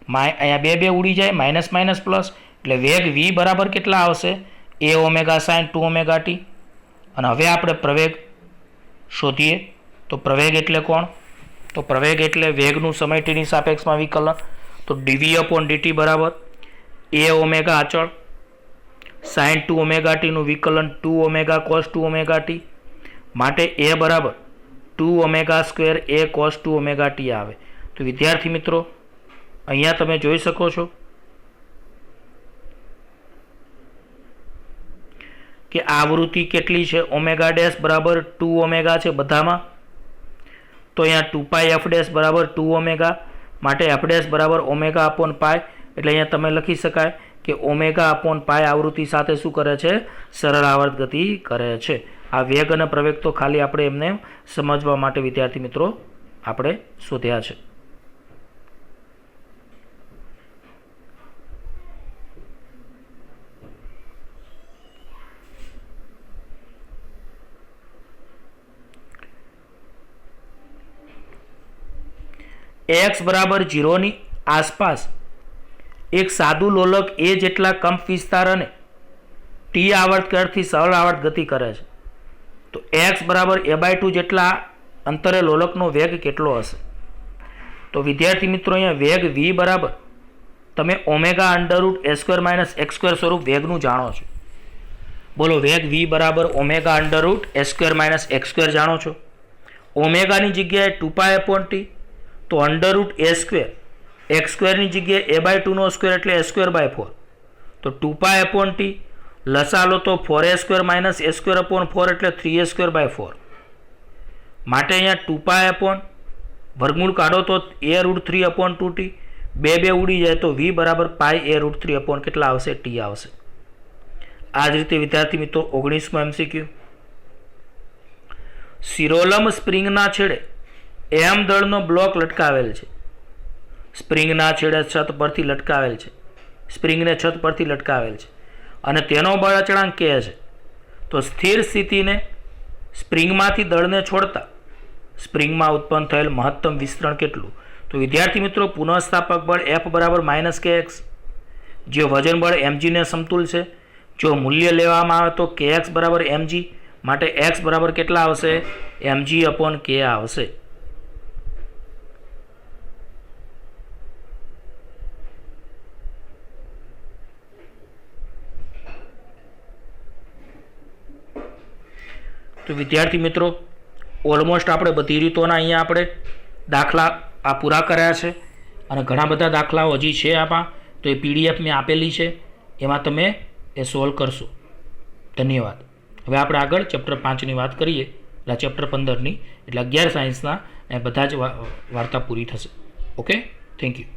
અહીંયા બે ઉડી જાય, માઇનસ માઇનસ પ્લસ, એટલે વેગ v બરાબર કેટલા આવશે? a omega sin 2 omega t. અને હવે આપણે પ્રવેગ શોધીએ. તો પ્રવેગ એટલે કોણ? તો પ્રવેગ એટલે વેગનું સમય ટીની સાપેક્ષમાં વિકલન. તો dv upon dt બરાબર a ઓમેગા અચળ sin 2 ઓમેગા t નું વિકલન 2 ઓમેગા cos 2 ઓમેગા t. માટે a બરાબર 2 omega square a cos 2 omega t આવે. તો વિદ્યાર્થી મિત્રો અહીંયા તમે જોઈ શકો છો કે આવૃત્તિ કેટલી છે? ઓમેગા ડેશ બરાબર 2 ઓમેગા છે બધામાં. તો અહીંયા 2π f ડેશ બરાબર 2 ઓમેગા. માટે f ડેશ બરાબર ઓમેગા અપોન પાય. એટલે અહીંયા તમે લખી શકાય કે ઓમેગા અપોન પાય આવૃત્તિ સાથે શું કરે છે? સરળ આવર્ત ગતિ કરે છે. આ વેગ અને પ્રવેગ તો ખાલી આપણે એમને સમજવા માટે વિદ્યાર્થી મિત્રો આપણે શોધ્યા છે. x બરાબર 0 ની આસપાસ એક સાદું લોલક a જેટલા કંપ વિસ્તાર અને t આવર્તકાળથી સરળ આવર્ત ગતિ કરે છે. તો x બરાબર a/2 જેટલા અંતરે લોલકનો વેગ કેટલો હશે? તો વિદ્યાર્થી મિત્રો અહીંયા વેગ v બરાબર તમે ઓમેગા અંડર રૂટ એ સ્ક્વેર માઇનસ એક્સ સ્ક્વેર સ્વરૂપ વેગનું જાણો છો. બોલો, વેગ v બરાબર ઓમેગા અંડર રૂટ એ સ્ક્વેર માઇનસ એક્સ સ્ક્વેર જાણો છો. ઓમેગાની જગ્યાએ 2π/t, તો અંડર રૂટ એ સ્ક્વેર એક્સ સ્ક્વેરની જગ્યાએ a/2 સ્ક્વેર એટલે a²/4, તો 2π/t લસા લો તો 4a² માઇનસ a²/4 એટલે 3a²/4. માટે અહીંયા 2π/ વર્ગમૂળ કાઢો તો a√3/2t, બે ઉડી જાય તો v બરાબર π(a√3) કેટલા આવશે? t આવશે. આ જ રીતે વિદ્યાર્થી મિત્રો 19મો MCQ. સિરોલમ સ્પ્રિંગના છેડે m દળનો બ્લોક લટકાવેલ છે. સ્પ્રિંગના છેડે છત પરથી લટકાવેલ છે. સ્પ્રિંગને છત પરથી લટકાવેલ છે અને તેનો બળ અચળાંક k છે. તો સ્થિર સ્થિતિને સ્પ્રિંગમાંથી દળને છોડતા સ્પ્રિંગમાં ઉત્પન્ન થયેલ મહત્તમ વિસ્તરણ કેટલું? તો વિદ્યાર્થી મિત્રો પુનઃસ્થાપક બળ F બરાબર -kx, જે વજન બળ mg ને સમતુલ છે. જો મૂલ્ય લેવામાં આવે તો kx બરાબર mg, માટે x બરાબર કેટલા આવશે? mg/k આવશે. તો વિદ્યાર્થી મિત્રો ઓલમોસ્ટ આપણે બધી રીતોના અહીંયા આપણે દાખલા આ પૂરા કર્યા છે અને ઘણા બધા દાખલાઓ હજી છે આમાં, તો એ PDF મેં આપેલી છે, એમાં તમે એ સોલ્વ કરશો. ધન્યવાદ. હવે આપણે આગળ ચેપ્ટર 5ની વાત કરીએ, એટલે ચેપ્ટર 15ની, એટલે 11 સાયન્સના બધા જ વાર્તા પૂરી થશે. Okay, thank you.